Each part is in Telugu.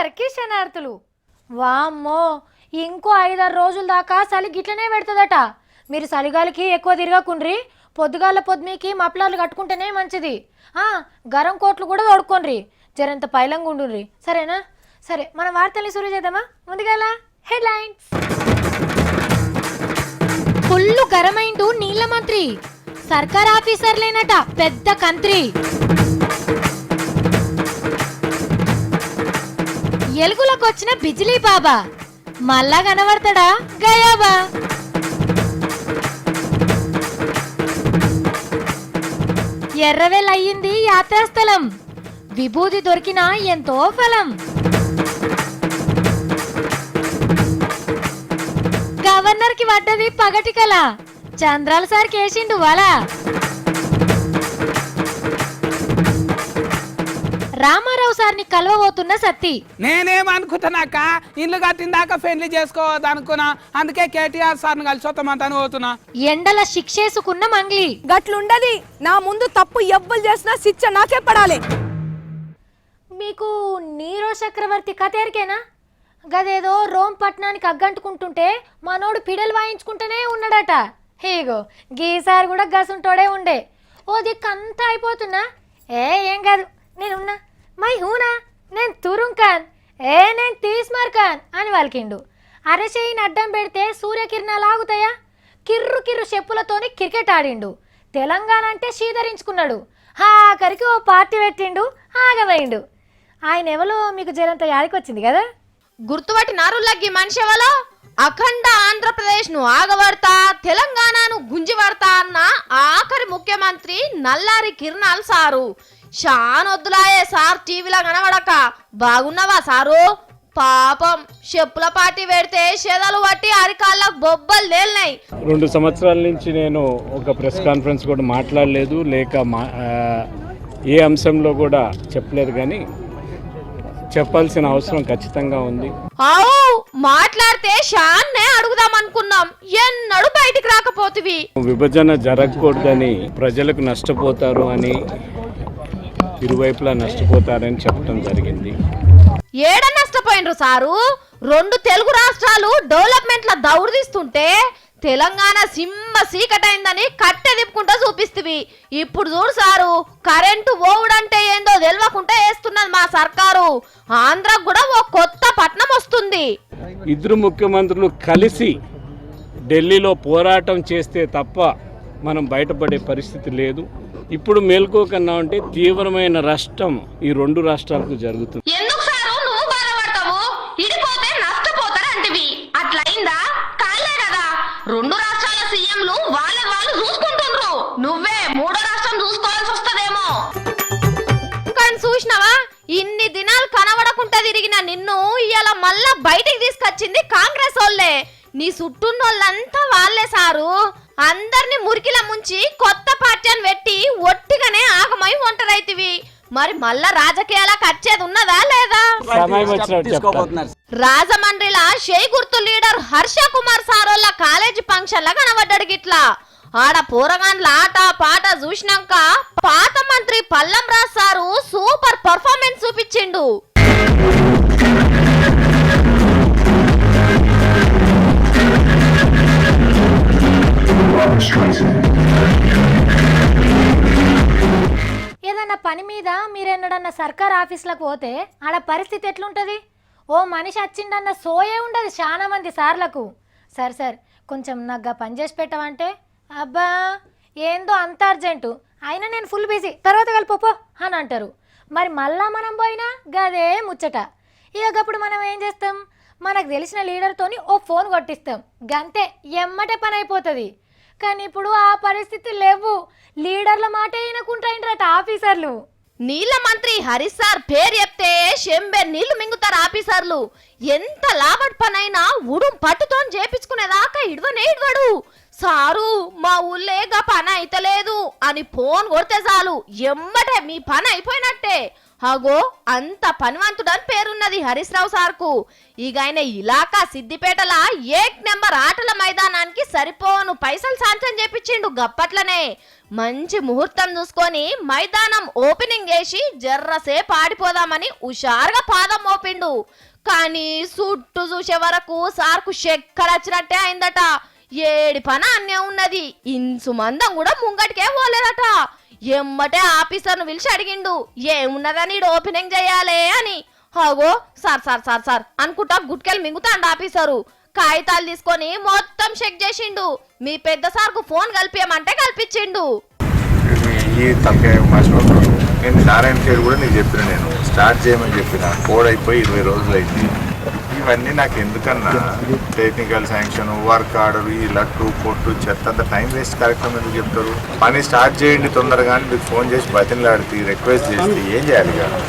అందరికీ శనార్థులు. వామ్మో, ఇంకో 5-6 రోజుల దాకా చలి గిట్లనే పెడుతుందట. మీరు చలిగాలికి ఎక్కువ తిరగకుండ్రి. పొద్దుగాల పొద్దుమీకి మఫ్లర్లు కట్టుకుంటేనే మంచిది. గరం కోట్లు కూడా తోడుకోండి. జరంత పైలంగా ఉండుండ్రి, సరేనా? సరే, మన వార్తల్ని సురు చేద్దామా? ముందుగాల హెడ్లైన్స్. ఫుల్లు గరమైండు నీళ్ల మంత్రి. సర్కార్ ఆఫీసర్లేనట పెద్ద కంత్రి. ఎలుగులకు వచ్చిన బిజిలీ బాబా మళ్ళా కనబడతాడా గయాబా? ఎర్రవేలయ్యింది యాత్రాస్థలం. విభూతి దొరికినా ఎంతో ఫలం. గవర్నర్ కి పడ్డది పగటి కల. చంద్రాల సార్ కేసిండు వల. రామారావు సార్ని కలవబోతున్న సత్తి. నేనేమనుకుంటున్నాక ఇల్లు కట్టిందాక పెళ్లి చేసుకోవద్దు అనుకున్నా. అందుకే కేటీఆర్ సార్ని కలిసి వస్తామంటాను పోతున్నా. ఎండల శిక్షేసుకున్న మంగ్లీ. గట్లుండది. నా ముందు తప్పు ఎవ్వరు చేసినా శిక్ష నాకే పడాలి. మీకు నీరో చక్రవర్తి కథేరికేనా? గదేదో రోమ్ పట్టణానికి అగ్గంటుకుంటుంటే మనోడు పిడలు వాయించుకుంటూనే ఉన్నాడట. హేగో గీసారి కూడా గసుంటోడే ఉండే. ఓ దిక్కంతా అయిపోతున్నా. ఏం కాదు, నేనున్నా. మై హూనా, నేను తురుంకాన్, నేను తీస్మార్కాన్ అని వాళ్ళకిండు. అరచేయిని అడ్డం పెడితే సూర్యకిరణాలు ఆగుతాయా? కిర్రు కిర్రు చెప్పులతోని క్రికెట్ ఆడిండు. తెలంగాణ అంటే శీధరించుకున్నాడు. ఆఖరికి ఓ పార్టీ పెట్టిండు, ఆగబోయిండు. ఆయన ఎవరో మీకు జరంత యాడికొచ్చింది కదా. గుర్తుపట్టి నారులగ్గి మనిషి ఎవలో? అఖండ ఆంధ్రప్రదేశ్ ను ఆగబడతా, తెలంగాణను గుంజిపడతా అన్న ఆఖరి ముఖ్యమంత్రి నల్లారి కిరణాల్ సారు. షానొద్దులాయే సార్ టీవీలో కనబడక. బాగున్నావా సారు? పాపం చెప్పుల పార్టీ పెడితే చెదలు పట్టి అరికాళ్ళకు బొబ్బలు తేలినాయి. 2 సంవత్సరాల నుంచి నేను ఒక ప్రెస్ కాన్ఫరెన్స్ కూడా మాట్లాడలేదు, లేక ఏ అంశంలో కూడా చెప్పలేదు. కానీ చెప్పాల్సిన అవసరం ఖచ్చితంగా ఉంది. మాట్లాడితే షాన్నే అడుగుదాం అనుకున్నాం, ఎన్నడూ బయటికి రాకపోతివి. విభజన జరగకూడదని, ప్రజలకు నష్టపోతారు అని, ఇరువైపులా నష్టపోతారని చెప్పడం జరిగింది. ఏడ నష్టపోయినరు సారు? 2 తెలుగు రాష్ట్రాలు డెవలప్మెంట్ల దౌర్దిస్తుంటే తెలంగాణ సింహ సీకటైందని కట్టె తిప్పుకుంటా చూపిస్తుంది. ఇప్పుడు చూడు సారు, కరెంటు ఓవుడంటే ఏందో తెలియకుండా వేస్తున్నది మా సర్కారు. ఆంధ్రకు కూడా ఓ కొత్త పట్నం వస్తుంది. 2 ముఖ్యమంత్రులు కలిసి ఢిల్లీలో పోరాటం చేస్తే తప్ప మనం బయటపడే పరిస్థితి లేదు. ఇప్పుడు మేల్కోకన్నా అంటే తీవ్రమైన నష్టం ఈ 2 రాష్ట్రాలకు జరుగుతుంది. ఎందుకు సారు నువ్వు బాధపడతావు? ఇడిపోతే నష్టపోతారంటివి. అట్లయిందా? కాలే కదా. 2 రాష్ట్రాల సీఎంలు వాళ్ళు చూసుకుంటుండ్రు. నువ్వే 3వ రాష్ట్రం చూసుకోవాల్సి వస్తదేమో. కానీ చూసినావా, ఇన్ని దినాలు కనబడకుండా తిరిగిన నిన్ను ఇవాళ మళ్ళా బయటికి తీసుకొచ్చింది కాంగ్రెస్ వాళ్ళే. నీ చుట్టూన్నోళ్ళంతా వాళ్ళే సారు. అందరిని మురికిల ముంచి కొత్త పార్టీని పెట్టి ఒట్టిగానే ఆగమై ఒంటరైతివి. మరి మళ్ళా రాజకీయాలకు వచ్చేది ఉన్నదా లేదా? రాజమండ్రిలా షేయ్ గుర్తు లీడర్ హర్ష కుమార్ సారోళ్ళ కాలేజీ ఫంక్షన్ లా కనబడ్డాడు గిట్లా. ఆడ పోరగాన్ల ఆట పాట చూసినాక పాత మంత్రి Pallam Raj sir super performance చూపించిండు. ఏదన్నా పని మీద మీరెన్నడన్నా సర్కార్ ఆఫీసులకు పోతే ఆడ పరిస్థితి ఎట్లుంటుంది? ఓ మనిషి వచ్చిండన్న సోయే ఉండదు చాలా మంది సార్లకు. సార్ కొంచెం నాకు పని చేసి పెట్టమంటే, అబ్బా ఏందో అంత అర్జెంటు, అయినా నేను ఫుల్ బిజీ, తర్వాత కలిపోపో అని అంటారు. మరి మళ్ళా మనం పోయినా గదే ముచ్చట. ఇకప్పుడు మనం ఏం చేస్తాం? మనకు తెలిసిన లీడర్తోని ఓ ఫోన్ కొట్టిస్తాం, గంతే ఎమ్మటే పని అయిపోతుంది. కానీ ఇప్పుడు ఆ పరిస్థితి లేవు. లీడర్ల మాట వినకుంటాయిండ్రట ఆఫీసర్లు. నీళ్ళ మంత్రి హరీష్ సార్ పేరు చెప్తే చెంబే నీళ్లు మింగుతారు ఆఫీసర్లు. ఎంత లాభట్ పనైనా ఉడుం పట్టుతో చేపించుకునేదాకా ఇడవడు. సారు మా ఊళ్ళేగా పని అయితలేదు అని ఫోన్ కొడితే చాలు, ఎమ్మటే మీ పని అయిపోయినట్టే. అగో అంత పనివంతుడని పేరున్నది హరీష్ రావు సార్కు. ఇక ఆయన ఇలాకా సిద్దిపేటల ఏక్ నెంబర్ ఆటల మైదానానికి సరిపోను పైసలు సాంక్షన్ చేపించిండు. గప్పట్లనే మంచి ముహూర్తం చూసుకొని మైదానం ఓపెనింగ్ చేసి జర్రసేపు ఆడిపోదామని హుషారుగా పాదం మోపిండు. కానీ చుట్టూ చూసే వరకు సార్కు చెక్కరచ్చినట్టే అయిందట. ఏడి పన అన్నే ఉన్నది. ఇంచు మందం కూడా ముంగటికే పోలేదట. ఎమ్మటే ఆఫీసర్ను పిలిచి అడిగిండు ఏమున్నదని ఓపెనింగ్ చేయాలి అని. అగో సార్ సార్ సార్ సార్ అనుకుంటా గుట్కెళ్ళి మింగుతాండు ఆఫీసరు. కాగితాలు తీసుకొని మొత్తం చెక్ చేసిండు. మీ పెద్ద సార్కు ఫోన్ కలిపియమంటే కల్పించిండు. ఈ తలకాయ మర్చిపోతాను. నేను నారాయణ పేరు కూడా నీకు చెప్పిన, నేను స్టార్ట్ చేయమని చెప్పిన. కోడ్ అయిపోయి 20 రోజులు అయింది. ఇవన్నీ నాకు ఎందుకన్నా టెక్నికల్ శాంక్షన్, వర్క్ ఆర్డర్, ఈ లట్టు పొట్టు చెత్త అంత టైం వేస్ట్ కార్యక్రమం ఎందుకు చెప్తారు? పని స్టార్ట్ చేయండి తొందరగా అని మీకు ఫోన్ చేసి బతిలాడితే రిక్వెస్ట్ చేస్తే ఏం చేయాలి?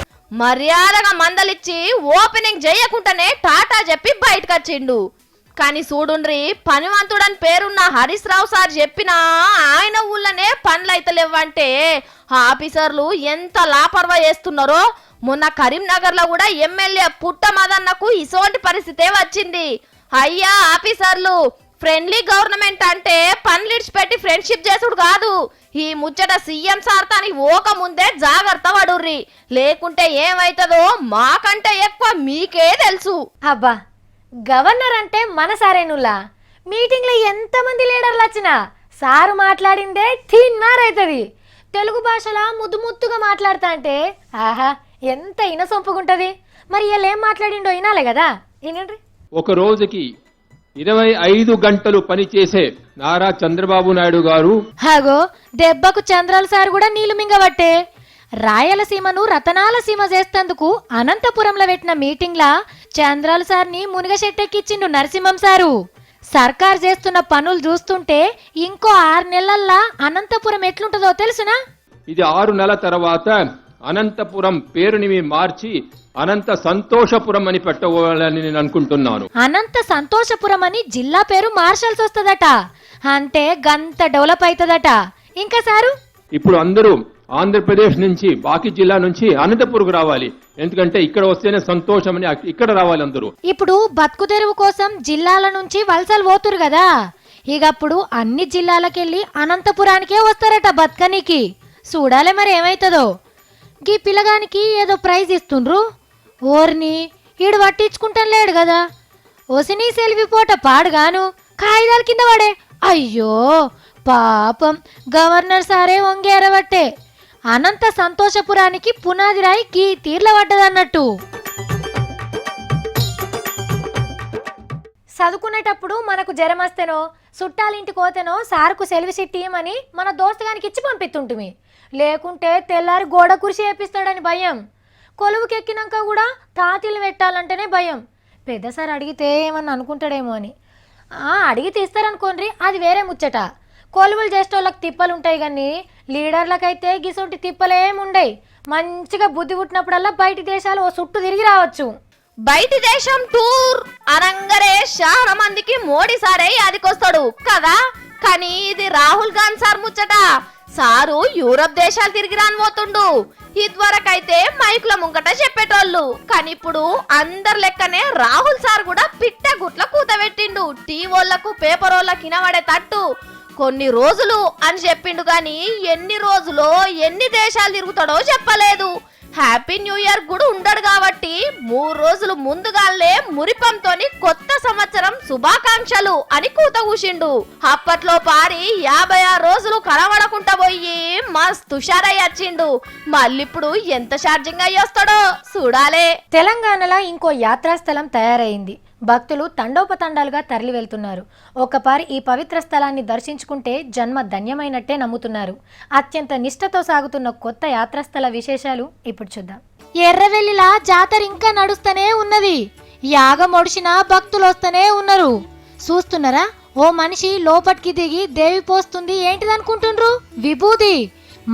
మర్యాదగా మందలిచ్చి ఓపెనింగ్ చేయకుండానే టాటా చెప్పి బయటకు వచ్చిండు. కానీ చూడుండ్రి, పనివంతుడని పేరున్న హరీష్ రావు సార్ చెప్పినా ఆయన ఊళ్ళనే పనులు అయితే లేవంటే ఆఫీసర్లు ఎంత లాపర్వా చేస్తున్నారో. మొన్న కరీంనగర్ లో కూడా ఎమ్మెల్యే పుట్ట మదన్నకు ఇసోంటి పరిస్థితే వచ్చింది. అయ్యా ఆఫీసర్లు, ఫ్రెండ్లీ గవర్నమెంట్ అంటే పనులు ఇడిచిపెట్టి ఫ్రెండ్షిప్ చేసుడు కాదు. ఈ ముచ్చట సీఎం సార్ తాని ఓక ముందే జాగ్రత్త పడుర్రి, లేకుంటే ఏమైతుందో మాకంటే ఎక్కువ మీకే తెలుసు. అబ్బా, గవర్నర్ అంటే మన సారేనుల్లా. మీటింగ్లో ఎంతమంది లీడర్లు వచ్చినా సారు మాట్లాడిందే తిన్నారైతుంది. తెలుగు భాషలో ముద్దు ముద్దుగా మాట్లాడుతా అంటే ఆహా ఎంత ఇనసొంపుగుంటది. మరి ఇలా ఏం మాట్లాడిండో వినాలే కదా, వినండి. ఒక రోజుకి 25 గంటలు పనిచేసే నారా చంద్రబాబు నాయుడు గారు హాగో దెబ్బకు చంద్రాల సార్ కూడా నీళ్లు మింగబట్టే. రాయలసీమను రతనాల సీమ చేస్తేందుకు అనంతపురంలో పెట్టిన మీటింగ్లా చంద్రాల సార్ని మునిగశెట్టెక్కిచ్చిండు నరసింహం సారు. సర్కార్ చేస్తున్న పనులు చూస్తుంటే ఇంకో 6 నెలల్లా అనంతపురం ఎట్లుంటుందో తెలుసునా? ఇది 6 నెలల తర్వాత అనంతపురం పేరుని మార్చి అనంత సంతోషపురం అని పెట్టవాలని నేను అనుకుంటున్నాను. అనంత సంతోషపురం అని జిల్లా పేరు మార్షల్స్ వస్తుందట. అంటే గంత డెవలప్ అవుతుందట. ఇంకా సారు ఇప్పుడు అందరూ ఆంధ్రప్రదేశ్ నుంచి బాకీ జిల్లా నుంచి అనంతపురంకు రావాలి. ఎందుకంటే ఇక్కడ వస్తేనే సంతోషం అని ఇక్కడ రావాలి అందరూ. ఇప్పుడు బతుకు తెరువు కోసం జిల్లాల నుంచి వలసలు పోతురు కదా, ఇక అప్పుడు అన్ని జిల్లాలకెళ్ళి అనంతపురానికే వస్తారట బతకనికి. చూడాలి మరి ఏమైతుందో. గీ పిల్లగానికి ఏదో ప్రైజ్ ఇస్తుండ్రు. ఓర్ని ఈడు పట్టించుకుంటాను లేడు కదా. ఒసినీ సెల్వి పోట పాడుగాను కాగితాల కింద పడే. అయ్యో పాపం, గవర్నర్ సారే వంగేరబట్టే అనంత సంతోషపురానికి పునాది రాయి గీ తీర్ల పడ్డదన్నట్టు. చదువుకునేటప్పుడు మనకు జ్వరం వస్తేనో చుట్టాలింటికి పోతేనో సార్కు సెలవు సిట్టియమని మన దోస్తుగానికి ఇచ్చి పంపిస్తుంటిమి. లేకుంటే తెల్లారి గోడ కురిసి వేపిస్తాడని భయం. కొలువుకెక్కినాక కూడా తాతీలు పెట్టాలంటేనే భయం. పెద్ద సార్ అడిగితే ఏమన్నా అనుకుంటాడేమో అని. అడిగి తీస్తారనుకోండి, అది వేరే ముచ్చట. కొలువులు చేసేటోళ్ళకి తిప్పలు ఉంటాయి కానీ లీడర్లకైతే గిసొంటి తిప్పలేముండయి. మంచిగా బుద్ధి పుట్టినప్పుడల్లా బయటి దేశాలు ఓ చుట్టూ తిరిగి రావచ్చు. బయటి దేశం టూర్ అనంగరే చాలా మందికి మోడీ సారే అదికొస్తాడు కదా. కానీ ఇది రాహుల్ గాంధీ సార్ ముచ్చట. సారు యూరప్ దేశాలు తిరిగి రానిపోతుండు. ఇదివరకైతే మైకుల ముంగట చెప్పేటోళ్ళు, కానీ ఇప్పుడు అందరి లెక్కనే రాహుల్ సార్ కూడా పిట్ట గుట్ల కూతబెట్టిండు. టీవోళ్లకు పేపర్ వాళ్ళకి వినబడే తట్టు కొన్ని రోజులు అని చెప్పిండు, కానీ ఎన్ని రోజులో ఎన్ని దేశాలు తిరుగుతాడో చెప్పలేదు. హ్యాపీ న్యూ ఇయర్ కూడా ఉండడు కాబట్టి 3 రోజులు ముందుగానే మురిపంతోని కొత్త సంవత్సరం శుభాకాంక్షలు అని కూత కూసిండు. అప్పట్లో పారి 56 రోజులు కనబడకుండా పోయి మస్తు హుషారయ్యి వచ్చిండు. మళ్ళీప్పుడు ఎంత ఛార్జింగ్ అయ్యి వస్తాడో చూడాలే. తెలంగాణలో ఇంకో యాత్రాస్థలం తయారైంది. భక్తులు తండోపతండాలుగా తరలి వెళ్తున్నారు. ఒకపారి ఈ పవిత్ర స్థలాన్ని దర్శించుకుంటే జన్మ ధన్యమైనట్టే నమ్ముతున్నారు. అత్యంత నిష్ఠతో సాగుతున్న కొత్త యాత్రాస్థల విశేషాలు ఇప్పుడు చూద్దాం. ఎర్రవెల్లిలా జాతర ఇంకా నడుస్తూనే ఉన్నది. యాగం ఒడిసినా భక్తులు వస్తూనే ఉన్నారు. చూస్తున్నారా, ఓ మనిషి లోపటికి దిగి దేవి పోస్తుంది. ఏంటిదనుకుంటుండ్రు? విభూది.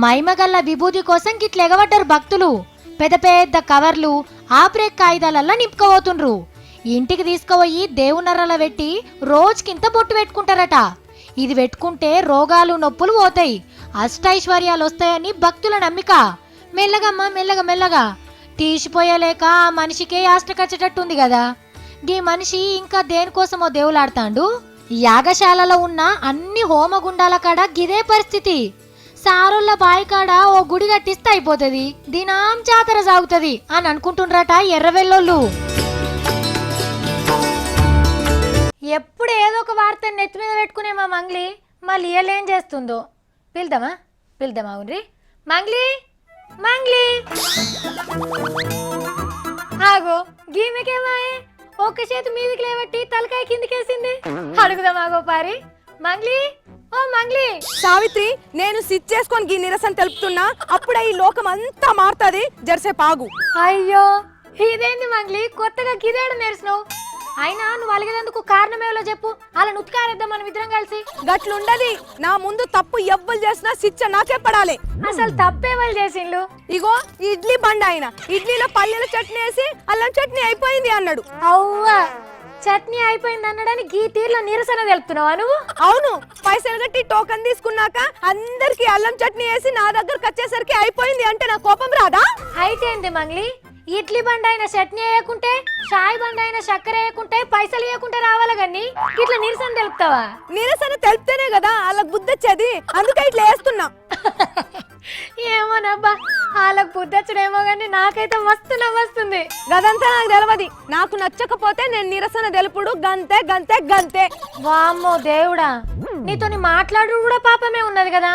మైమగల్ల విభూది కోసం గిట్ల ఎగబడ్డారు భక్తులు. పెద్ద పెద్ద కవర్లు ఆబ్రేక్ కాగితాలల్లా నింపుకోబోతుండ్రు. ఇంటికి తీసుకుపోయి దేవునర్రల పెట్టి రోజుకింత బొట్టు పెట్టుకుంటారట. ఇది పెట్టుకుంటే రోగాలు నొప్పులు పోతాయి, అష్టైశ్వర్యాలు వస్తాయని భక్తుల నమ్మిక. మెల్లగమ్మ మెల్లగా మెల్లగా తీసిపోయలేక ఆ మనిషికే యాష్టకచ్చేటట్టుంది కదా. ఈ మనిషి ఇంకా దేనికోసమో దేవులాడతాండు. యాగశాలలో ఉన్న అన్ని హోమగుండాల కాడ గిదే పరిస్థితి. సారుల బాయి కాడ ఓ గుడి కట్టిస్తే అయిపోతుంది, దినాం జాతర సాగుతుంది అని అనుకుంటుండ్రట ఎర్రవెల్లోళ్ళు. ఎప్పుడు ఏదో ఒక వార్త నెత్తి మీద పెట్టుకునే మా మంగ్లీ మళ్ళీ ఏం చేస్తుందో. పిలుద్దామా ఉండ్రి. మంగ్లీ మంగ్లీ ఆగో, గీమెకేమాయే ఒక్క చేతి మీదికి లేవట్టి తలకాయ కిందికేసింది. అడుగుదామాగో పారి. మంగ్లీ, ఓ మంగ్లీ. సావిత్రి, నేను సిట్ చేసుకొని గీ నిరసన తెలుపుతున్నా. అప్పుడే ఈ లోకం అంతా మారుతుంది. జరసేపు ఆగు. అయ్యో, ఇదేంది మంగ్లీ, కొత్తగా గిదేడ నేర్చినావు? అయినా నువ్వు అలిగేందుకు కారణమేలో చెప్పు, అలా నుత్కారేద్దాం మనం ఇద్దరం కలిసి. గట్లుండది. నా ముందు తప్పు ఎవ్వరు చేసినా శిక్ష నాకే పడాలి. అసలు తప్పేవాళ్ళు చేసిండ్లు? ఇగో ఇడ్లీ బండి ఆయన ఇడ్లీలో పల్లెల చట్నీ వేసి అల్లం చట్నీ అయిపోయింది అన్నాడు. అవ్వా, చట్నీ అయిపోయింది అన్నాడని గీ తీరులో నిరసన తెలుపుతున్నావా నువ్వు? అవును, పైసలు కట్టి టోకన్ తీసుకున్నాక అందరికి అల్లం చట్నీ వేసి నా దగ్గరకు వచ్చేసరికి అయిపోయింది అంటే నా కోపం రాదా? అయితే ఏంది మంగ్లీ, ఇడ్లీ బండి అయిన చట్నీ వేయకుంటే, షాయి బండి అయిన చక్కెర వేయకుంటే, పైసలు వేయకుంటే రావాలి కానీ ఇట్లా నిరసన తెలుపుతావా? నిరసన తెలిపితేనే కదా వాళ్ళకి బుద్ధి వచ్చేది. అందుకే ఇట్లా వేస్తున్నా. ఏమోనబ్బా, వాళ్ళకు బుద్ధొచ్చడేమో కానీ నాకైతే మస్తు నవ్వొస్తుంది. గదంతా నాకు తెలియదు. నాకు నచ్చకపోతే నేను నిరసన తెలుపుడు గంతే గంతే గంతే. వామ్మో దేవుడా, నీతోని మాట్లాడు కూడా పాపమే ఉన్నది కదా.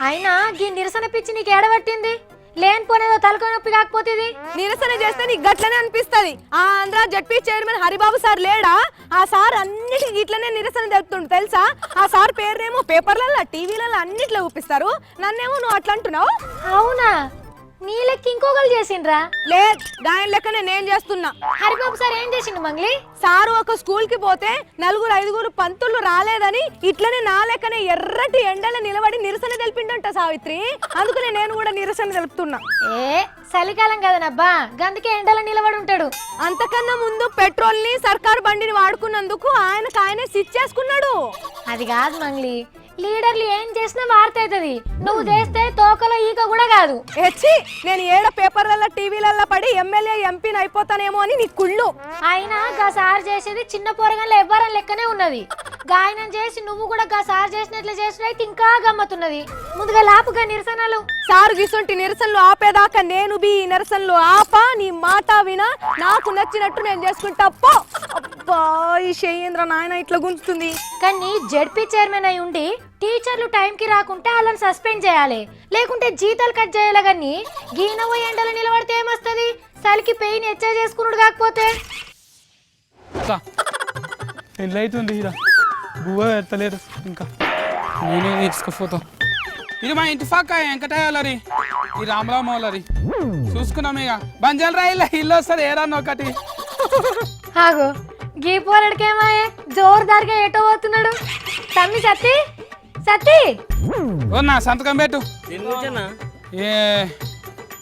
అయినా ఈ నిరసన పిచ్చి నీకు ఏడబట్టింది? లేనిపోనేదో తలకాయ నొప్పి కాకపోతే నిరసన చేస్తే నీకు గట్లనే అనిపిస్తుంది. ఆ Andhra ZP chairman Haribabu sir లేడా? ఆ సార్ అన్నిటికీ ఇట్లనే నిరసన తెలుపుతుండు తెలుసా? ఆ సార్ పేరునేమో పేపర్లలో టీవీలలో అన్నిట్లో చూపిస్తారు. నన్నేమో నువ్వు అట్లా అంటున్నావు. అవునా? నీ లెక్క ఇంకొకరు చేసిండ్రా? లేదు, గాయం లెక్కనే నేను చేస్తున్నా. హరిబాబు సార్ ఏం చేసిండు మంగ్లీ? సారు ఒక స్కూల్ కి పోతే 4-5 పంతులు రాలేదని ఇట్లనే నా లెక్కనే ఎర్రటి ఎండల నిలబడి నిరసన తెలిపిండంట సావిత్రి. అందుకనే నేను కూడా నిరసన తెలుపుతున్నా. చలికాలం కదనబ్బా, గందుకే ఎండలో నిలబడి ఉంటాడు. అంతకన్నా ముందు పెట్రోల్ ని సర్కారు బండిని వాడుకున్నందుకు ఆయనే సిచ్ చేసుకున్నాడు. అది కాదు మంగ్లీ, లీడర్లు ఏం చేసినా వార్త అవుతుంది. నువ్వు చేస్తే తోకలో ఈక కూడా కాదు. హెచ్చి, నేను ఏడ పేపర్లలో టీవీలలో పడి ఎమ్మెల్యే ఎంపీని అయిపోతానేమో అని నీ కుళ్ళు. అయినా గా సార్ చేసేది చిన్న పోరగాళ్ళు ఎవ్వరం లెక్కనే ఉన్నది. గాయనం చేసి నువ్వు కూడా గా సార్ చేసినట్లు చేసినైతే ఇంకా గమ్మతున్నది. ముందుగా లాపుగా నిరసనలు. సారు గిసుంటి నిరసనలు ఆపేదాకా నేను బి నిరసనలు ఆపా. నీ మాట వినా, నాకు నచ్చినట్టు నేను చేసుకుంటా పో. అబ్బా, ఈ శేయేంద్ర నాయన ఇట్లా గుంజుతుంది. కానీ జడ్పీ చైర్మన్ అయి ఉండి టీచర్లు టైంకి రాకుంటే వాళ్ళని సస్పెండ్ చేయాలి, లేకుంటే జీతాలు కట్ చేయాలి. కానీ గీనవో ఎండలు నిలబడితే ఏమొస్తుంది? చలికి పెయిన్ హెచ్చా చేసుకున్నాడు. కాకపోతే పెళ్ళి అవుతుంది, ఇలా బువ్వ ఎత్తలేరు ఇంకా. నేనే తీసుకుపోతా. ఇది మా ఇంటి పక్క వెంకటయ్యలరి, ఈ రామరామోలరి. చూసుకున్నాం ఇక. బంజాల్ రాయిలా ఇల్లు వస్తుంది ఏరన్నా ఒకటి. ఆగో, గీ పోరడికేమాయే జోరుదారుగా ఎటో పోతున్నాడు. తమ్మి సత్తి సత్తి, ఓ నా సంతకం పెట్టు. ఏ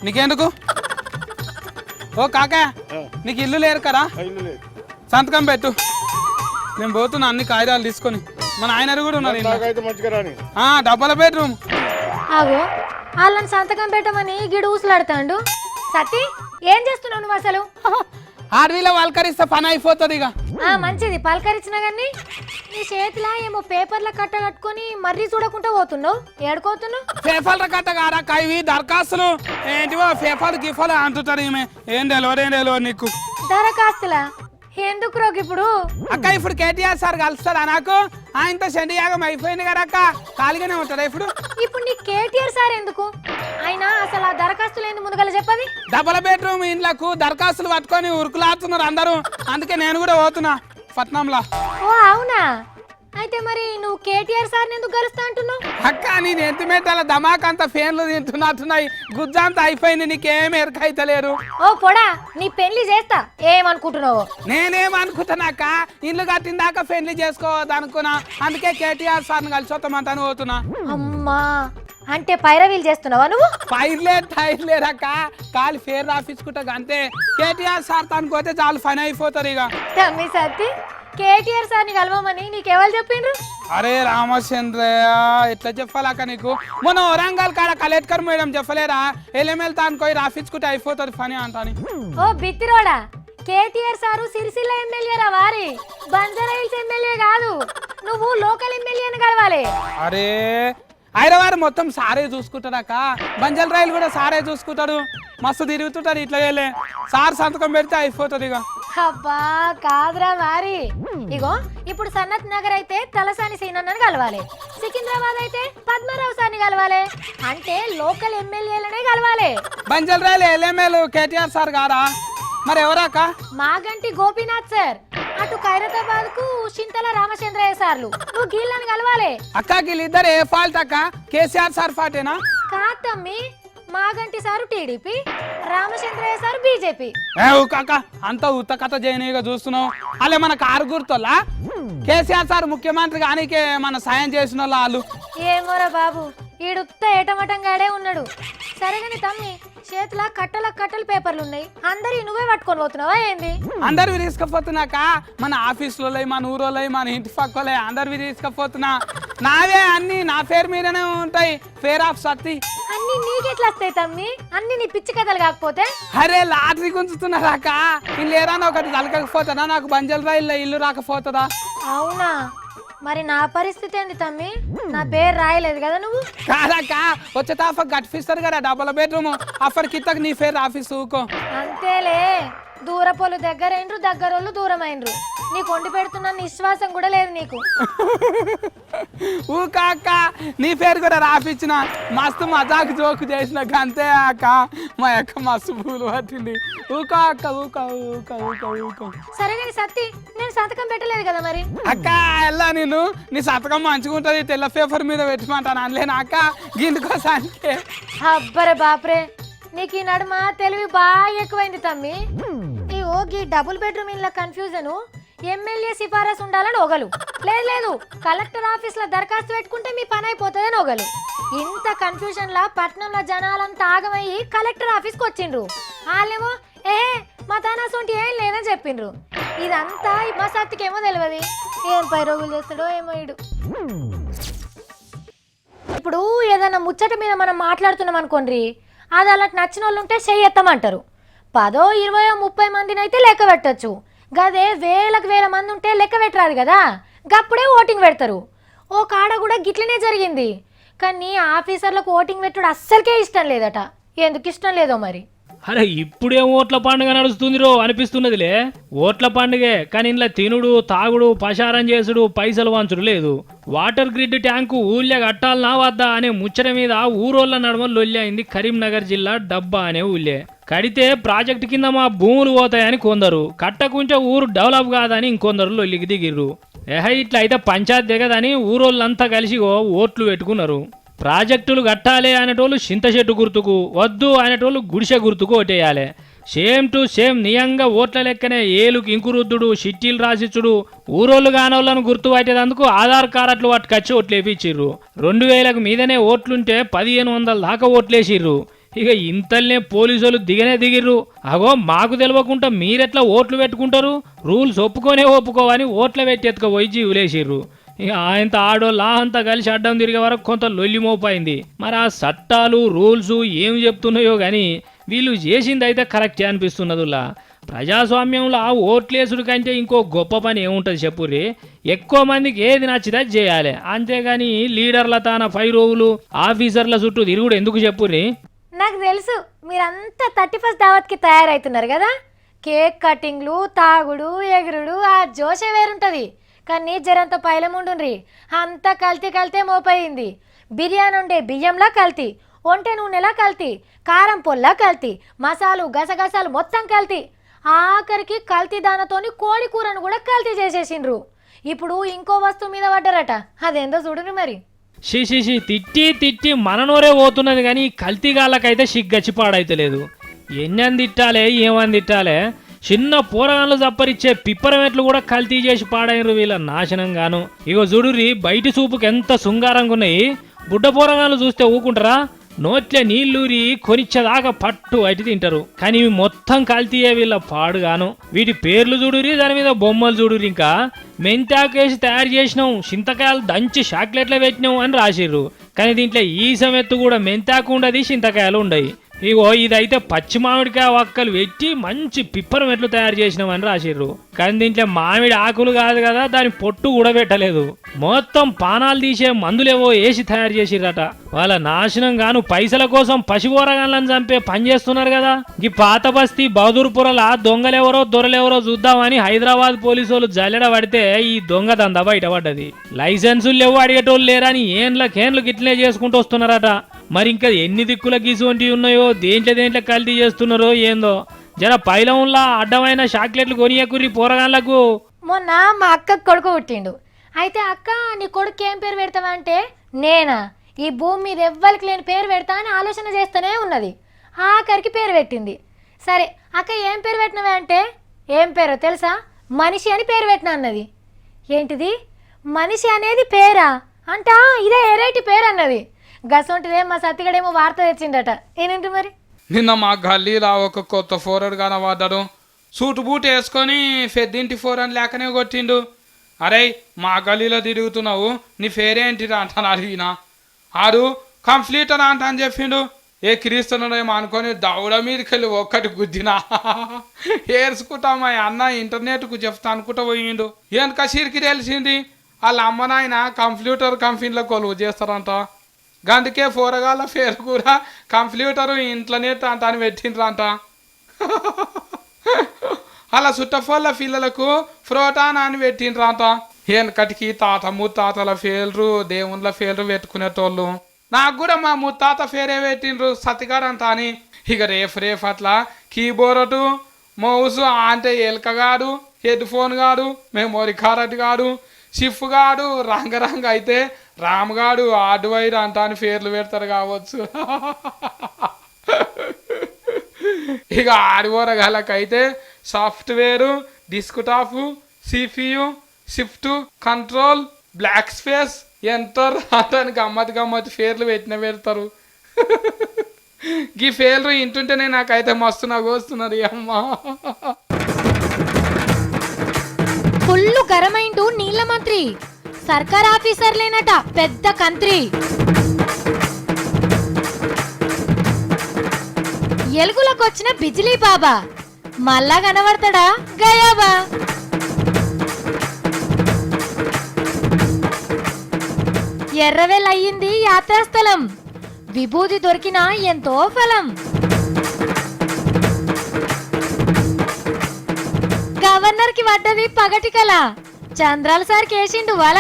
నీకెందుకు? ఓ కాకా, నీకు ఇల్లు లేరు కదా, సంతకం పెట్టు. నేను పోతున్నా అన్ని కాగితాలు తీసుకొని. మన ఆయన కూడా ఉన్నారు. డబ్బల బెడ్రూమ్. ఆగో, వాళ్ళని సంతకం పెట్టమని గిడు ఊసులాడుతాండు. సత్తి, ఏం చేస్తున్నావు నువ్వు అసలు? ఆడవిలో వల్కరిస్తే పని అయిపోతుంది ఇక. మంచిది, పలకరించినా గానీ నీ చేతిలో ఏమో పేపర్ల కట్ట కట్టుకొని మర్రి చూడకుండా పోతున్నావు. ఏడుకోతున్నావు? పేపర్ల కట్ట కారా ఇవి దరఖాస్తులు ఏంటివో పేపర్లు గిఫాలు అంటుంటారు. ఈమె ఏం తెలియదు నీకు. దరఖాస్తులా? ఎందుకు రోగి ఇప్పుడు? అక్క ఇప్పుడు కేటీఆర్ సార్ కలుస్తాడా నాకు? ఆయనతో చండి యాగం అయిపోయింది కదా అక్క, ఖాళీగానే ఉంటాడా ఇప్పుడు? ఇప్పుడు నీ కేటీఆర్ సార్ ఎందుకు? ఆయన అసలు ఆ దరఖాస్తులు ఎందుకు ముందుగల చెప్పది? డబల్ బెడ్రూమ్ ఇండ్లకు దరఖాస్తులు పట్టుకొని ఉరుకులాడుతున్నారు అందరూ. అందుకే నేను కూడా పోతున్నా పట్నంలా. ఓ అవునా? అయితే మరి నువ్వు కేటీఆర్ సార్ ఎందుకు కలుస్తా అంటున్నావు? అక్క నేను ఎంతమేటాల ధమాక్ అంతా ఫేన్లు తింటున్నట్టున్నాయి. గుజ్జంతా అయిపోయింది, నీకేం ఎరకైతలేరు. ఓ పొడా, నీ పెళ్లి చేస్తా ఏమనుకుంటున్నావు? నేనేమనుకుంటున్నాక ఇల్లు కట్టిన దాకా పెళ్లి చేసుకోవద్దు అనుకున్నా. అందుకే కేటీఆర్ సార్ని కలిసి వస్తామంటాను పోతున్నా. అమ్మా, అంటే పైరవీలు చేస్తున్నావా నువ్వు? టైర్లేరక్క, కాలి ఫేర్ రాపించుకుంటా అంతే. కేటీఆర్ సార్ తనుకోతే చాలు పని అయిపోతారు ఇక. తమ్మి సత్తి, కేటీఆర్ సార్ని కలవమని నీకెవరు చెప్పిండ్రు? అరే రామచంద్రయ్య ఎట్లా చెప్పాలక్క నీకు మొన్న వరంగల్ కాడ కలెక్టర్ మేడం చెప్పలేరా ఎల్ఎంఎల్ తానుకోయి రాపించుకుంటే అయిపోతుంది పని అంటాని. ఓ బిత్తిరోడా, కేటీఆర్ సారు సిరిసిల్ల ఎమ్మెల్యేరా వారి, బంజారా హిల్స్ ఎమ్మెల్యే కాదు. నువ్వు లోకల్ ఎమ్మెల్యేని కలవాలి. అరే హైదరాబాద్ మొత్తం సారే చూసుకుంటాడక్క, బంజల్ రైలు కూడా సారే చూసుకుంటాడు, మస్తు తిరుగుతుంటాడు. ఇట్లా వెళ్ళే సార్ సంతకం పెడితే అయిపోతుంది ఇక. అబ్బా కాదురా వారి, ఇగో ఇప్పుడు సన్నత్ నగర్ అయితే తలసాని సీనన్నని కలవాలి, సికింద్రాబాద్ అయితే పద్మరావు సార్ని కలవాలి, అంటే లోకల్ ఎమ్మెల్యేలనే కలవాలి. బంజల్ రైలు ఎల్ఎంఎల్ కేటీఆర్ సార్ కాదా? మరి ఎవరాక? మాగంటి గోపీనాథ్ సార్, అటు ఖైరతాబాద్ కు చింతల రామచంద్రయ్య సార్లు, నువ్వు గీళ్ళని కలవాలి. అక్క వీళ్ళిద్దరు ఏ ఫాల్ట్ అక్క? కేసీఆర్ సార్ ఫాల్టేనా? కాదు తమ్మి, Maganti sir TDP, Ramachandraiah sir BJP. కాక అంత ఉత్త కథ చేయనీగా చూస్తున్నావు. అలా మన కారు గుర్తోలా కేసీఆర్ సార్ ముఖ్యమంత్రి కానీ మన సాయం చేసిన వాళ్ళు. ఏమోరా బాబు, ఈడుత్త ఏటమటంగాడే ఉన్నాడు. సరేగాని తమ్మి, చేతుల కట్టలు పేపర్లు ఉన్నాయి, అందరి నువ్వే పట్టుకొని పోతున్నావా ఏంది? అందరివి తీసుకపోతున్నాక మన ఆఫీసులో మన ఊరోళ్ళవి మన ఇంటి పక్కలే అందరివి తీసుకపోతున్నా. నావే అన్ని నా పేరు మీదనే ఉంటాయి, పేర్ ఆఫ్ సత్తి. అన్ని నీకెట్లా వస్తాయి తమ్మి? అన్ని నీ పిచ్చి కథలు కాకపోతే? అరే లాటరీ గుంచుతున్నారాక, ఇల్లు ఏదైనా ఒకటి తలకపోతుందా? నాకు బంజల్ రైల్లో ఇల్లు రాకపోతుందా? అవునా, మరి నా పరిస్థితి ఏంది తమ్మి? నా పేరు రాయలేదు కదా నువ్వు? కాదక్క, వచ్చే తాఫ గట్టిస్తారు కదా డబుల్ బెడ్రూమ్, అఫర్ కిత్తకు నీ పేరు ఆఫీస్ ఊకో. అంతేలే, దూరపోలు దగ్గరైనరు, దగ్గరోళ్ళు దూరమైనరు. నీకు వండి పెడుతున్న విశ్వాసం కూడా లేదు నీకు. ఊక అక్క, నీ పేరు కూడా రాపిచ్చిన, మస్తు మజాకు జోకు చేసిన అంతే అక్క. మా అక్క మస్తు పూలు పట్టింది. ఊక అక్క, ఊక ఊక ఊక ఊక. సరే కానీ సత్తి, నేను సంతకం పెట్టలేదు కదా మరి. అక్క ఎలా నేను నీ సంతకం మంచిగా ఉంటుంది, తెల్ల పేపర్ మీద పెట్టమంటాను అనలేను అక్క గిందుకోసానికి. అబ్బరే బాప్రే, నీకు ఈ నడుమ తెలివి బాగా ఎక్కువైంది తమ్మి. ఈ ఓగి డబుల్ బెడ్రూమ్ ఇళ్ళ కన్ఫ్యూజన్, ఎమ్మెల్యే సిఫారసు ఉండాలని ఒగలు, లేదు కలెక్టర్ ఆఫీస్ లో దరఖాస్తు పెట్టుకుంటే మీ పని అయిపోతుందని ఒగలు. ఇంత కన్ఫ్యూజన్ లా పట్నంలో జనాలంతా ఆగమయ్యి కలెక్టర్ ఆఫీస్కి వచ్చిండ్రు. వాళ్ళేమో మా తానాసొంటి ఏం లేదని చెప్పిండ్రు. ఇదంతా మా సత్తికేమో తెలియదు, ఏం పై రోగులు చేస్తాడో ఏమో ఇడు. ఇప్పుడు ఏదైనా ముచ్చట మీద మనం మాట్లాడుతున్నాం అనుకోండి, అది అలా నచ్చిన వాళ్ళు ఉంటే చెయ్యెత్తమంటారు. 10, 20, 30 మందిని అయితే లెక్క పెట్టచ్చు. గదే వేల మంది ఉంటే లెక్క పెట్టరాదు కదా, గప్పుడే ఓటింగ్ పెడతారు. ఓ కాడ కూడా గిట్లనే జరిగింది. కానీ ఆఫీసర్లకు ఓటింగ్ పెట్టుడు అస్సలకే ఇష్టం లేదట. ఎందుకు ఇష్టం లేదో మరి. అరే ఇప్పుడేం ఓట్ల పండుగ నడుస్తుందిరో అనిపిస్తున్నదిలే. ఓట్ల పండుగే, కానీ ఇంట్లో తినుడు తాగుడు పశారం చేసుడు పైసలు వంచుడు లేదు. వాటర్ గ్రిడ్ ట్యాంకు ఊళ్ళో కట్టాలనా వద్దా అనే ముచ్చట మీద ఊరోళ్ళ నడుమ లొల్లి అయింది కరీంనగర్ జిల్లా డబ్బా అనే ఊళ్ళే. కడితే ప్రాజెక్టు కింద మా భూములు పోతాయని కొందరు, కట్టకుంటే ఊరు డెవలప్ కాదని ఇంకొందరు లొల్లికి దిగిర్రు. ఇట్లా అయితే పంచాయత్ దిగదని ఊరోళ్ళంతా కలిసి ఓట్లు పెట్టుకున్నారు. ప్రాజెక్టులు కట్టాలి అనేటోళ్ళు చింత చెట్టు గుర్తుకు, వద్దు అనేటోళ్ళు గుడిసె గుర్తుకు ఓటేయాలి. సేమ్ టు సేమ్ నియంగా ఓట్ల లెక్కనే ఏలుకి ఇంకురుద్దుడు, చిట్టీలు రాసిచ్చుడు, ఊరోళ్ళు కానోళ్ళను గుర్తు పట్టేందుకు ఆధార్ కార్డులు పట్టుకొచ్చి ఓట్లు వేపించిర్రు. 2000 మీదనే ఓట్లుంటే 1500 దాకా ఓట్లేసిర్రు. ఇక ఇంతల్నే పోలీసులు దిగిర్రు. అగో మాకు తెలియకుండా మీరెట్లా ఓట్లు పెట్టుకుంటారు, రూల్స్ ఒప్పుకోవని ఓట్ల పెట్టి ఎత్తుకపోయి జీవులేసిర్రు. ఇక ఆయనతో ఆడోళ్ళ అంతా కలిసి అడ్డం తిరిగే వరకు కొంత లొల్లి మోపైంది. మరి ఆ చట్టాలు రూల్స్ ఏమి చెప్తున్నాయో కానీ వీళ్ళు చేసింది అయితే కరెక్టే అనిపిస్తున్నదిలా. ప్రజాస్వామ్యంలో ఓట్లేసుడు కంటే ఇంకో గొప్ప పని ఏముంటుంది చెప్పుర్రి. ఎక్కువ మందికి ఏది నచ్చితే చేయాలి, అంతేగాని లీడర్ల తాన 5 రోజులు ఆఫీసర్ల చుట్టూ తిరుగుడు ఎందుకు చెప్పుర్రి. నాకు తెలుసు మీరంతా 31st దావత్కి తయారవుతున్నారు కదా. కేక్ కటింగ్లు, తాగుడు, ఎగురుడు, ఆ జోషే వేరుంటుంది. కానీ జరంత పైలముండుండ్రి, అంతా కల్తీ మోపయింది. బిర్యానీ ఉండే బియ్యంలా కల్తీ, ఒంటె నూనెలా కల్తీ, కారం పొల్లా కల్తీ, మసాలు గసగసాలు మొత్తం కల్తీ. ఆఖరికి కల్తీ దానతోని కోడి కూరను కూడా కల్తీ చేసేసిండ్రు. ఇప్పుడు ఇంకో వస్తువు మీద పడ్డారట, అదేందో చూడుని మరి. షి తిట్టి మన నోరే పోతున్నది కానీ కల్తీగాళ్ళకైతే సిగ్గచ్చి పాడైతలేదు. ఎన్నని తిట్టాలే ఏమని తిట్టాలే. చిన్న పోరగాళ్ళు చప్పరిచ్చే పిప్పరమెట్లు కూడా కల్తీ చేసి పాడైనరు వీళ్ళ నాశనంగాను. ఇగో చూడుర్రి, బయటి చూపుకి ఎంత శృంగారంగా ఉన్నాయి. బుడ్డ పోరగాళ్ళు చూస్తే ఊకుంటారా? నోట్లే నీళ్ళూరి కొనిచ్చేదాకా పట్టు అటు తింటారు. కానీ ఇవి మొత్తం కల్తీయే వీళ్ళ పాడుగాను. వీటి పేర్లు చూడురి, దాని మీద బొమ్మలు చూడురి. ఇంకా మెంతాకు వేసి తయారు చేసినాం, చింతకాయలు దంచి చాక్లెట్లు పెట్టినాం అని రాసిర్రు. కానీ దీంట్లో ఈ సమెత్తు కూడా మెంతాకు ఉండదు, చింతకాయలు ఉండయి. ఇగో ఇదైతే పచ్చి మామిడికాయ వక్కలు పెట్టి మంచి పిప్పర్ మెట్లు తయారు చేసినామని రాసిర్రు. కానీ దీంట్లో మామిడి ఆకులు కాదు కదా, దాని పొట్టు కూడా పెట్టలేదు. మొత్తం పానాలు తీసే మందులేవో వేసి తయారు చేసిర్రట. వాళ్ళ నాశనం గాను పైసల కోసం పసిపోరగాళ్ళని చంపే పని చేస్తున్నారు కదా. ఈ పాత బస్తీ బహదూర్పురల దొంగలెవరో దొరలెవరో చూద్దామని హైదరాబాద్ పోలీసు వాళ్ళు జల్లెడ పడితే ఈ దొంగ దందా బయటపడ్డది. లైసెన్సులు లేవు, అడిగేటోళ్ళు లేరని ఏండ్లకేండ్లు గిట్లనే చేసుకుంటూ వస్తున్నారట. మరి ఇంకా ఎన్ని దిక్కుల గీసువంటివి ఉన్నాయో, దేంట్లో కల్తీ చేస్తున్నారో ఏందో. జర పైలంలా అడ్డమైన చాక్లెట్లు కొనియకుర్రి పోరగాళ్ళకు. మొన్న మా అక్కకు కొడుకు పుట్టిండు. అయితే అక్క నీ కొడుకు ఏం పేరు పెడతావా అంటే, నేనా ఈ భూమి మీద ఎవ్వరికి లేని పేరు పెడతా అని ఆలోచన చేస్తూనే ఉన్నది. ఆఖరికి పేరు పెట్టింది. సరే అక్క ఏం పేరు పెట్టినవే అంటే, ఏం పేరో తెలుసా, మనిషి అని పేరు పెట్టినా అన్నది. ఏంటిది మనిషి అనేది పేరా అంట, ఇదే ఎరైటీ పేరు అన్నది. గసంటిదే మా సత్తిగడేమో వార్త తెచ్చిండట. ఏనంటే మరి నిన్న మా గల్లీలో ఒక కొత్త ఫోరర్ కనబడ్డాడు. సూటు బూట్ వేసుకొని పెద్దింటి ఫోర్ అని లేకనే కొట్టిండు. అరే మా గల్లీలో తిరుగుతున్నావు, నీ పేరేంటిరా అంటాను అడిగినా. ఆడు కంప్లీటర్ అంట అని చెప్పిండు. ఏ క్రీస్తున్నాడేమో అనుకొని దౌడ మీదకి వెళ్ళి ఒక్కటి గుద్దినా. ఏర్చుకుంటా మా అన్న ఇంటర్నెట్కు చెప్తా అనుకుంటా పోయిండు. వెనక సిరికి తెలిసింది వాళ్ళ అమ్మ నాయన కంప్యూటర్ కంపెనీలో కొలువు చేస్తారంట. అందుకే పోరగాళ్ళ పేరు కూడా కంప్యూటరు ఇంట్లోనే అంట అని పెట్టిండ్రంట. అలా చుట్టఫోళ్ళ పిల్లలకు ఫ్రోటాన్ అని పెట్టిండ్రంట. వెనకటికి తాత ముత్తాతల పేర్లు దేవుళ్ళ పేర్లు పెట్టుకునేటోళ్ళు. నాకు కూడా మా ముత్తాత పేరే పెట్టిండ్రు సతిగాడంట అని. ఇక రేపు అట్లా కీబోర్డు మౌస్ అంటే ఎలకగాడు, హెడ్ ఫోన్ గాడు, మెమోరీ కార్డ్ గాడు, షిఫ్ గాడు, రంగరంగ అయితే రామ్గాడు హార్డ్వైర్ అంట అని పేర్లు పెడతారు కావచ్చు. ఇక ఆడిపోరగాళ్ళకైతే software, desktop, CPU, shift, control, black space, enter అని గమ్మతి పేర్లు పెడతారు. ఈ పేర్లు ఇంటుంటేనే నాకైతే మస్తు నాకు వస్తున్నది అమ్మా. ఫుల్లు గరమైండు నీళ్ళ మంత్రి, సర్కార్ ఆఫీసర్ లేనట పెద్ద కంత్రి. ఎలుగులకొచ్చిన బిజిలీ బాబా మళ్ళా కనబడతాడా గయాబా. ఎర్రవేల్ అయ్యింది యాత్రాస్థలం, విభూతి దొరికినా ఎంతో ఫలం. గవర్నర్ కి పడ్డది పగటి కల, చంద్రాల సార్ కేసిండు వల.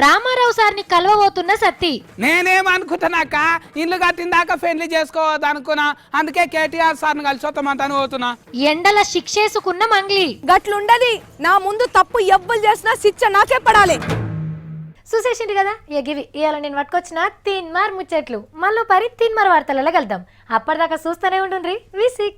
రామారావు సార్ని కలవబోతున్న సత్తి. నేనేమనుకుంటున్నాక ఇల్లు కట్టిందాక పెళ్లి చేసుకోవద్దు అనుకున్నా, అందుకే కేటీఆర్ సార్ని కలిసి వస్తామంటాను పోతున్నా. ఎండల శిక్షేసుకున్న మంగ్లీ. గట్లుండది, నా ముందు తప్పు ఎవ్వరు చేసినా శిక్ష నాకే పడాలి. చూసేసిండు కదా ఎగివి. ఇవాళ నేను పట్టుకొచ్చిన తిన్మార్ ముచ్చట్లు. మళ్ళీ పరి తిన్మార్ వార్తలలో కలుద్దాం. అప్పటిదాకా చూస్తూనే ఉండుండ్రి V6.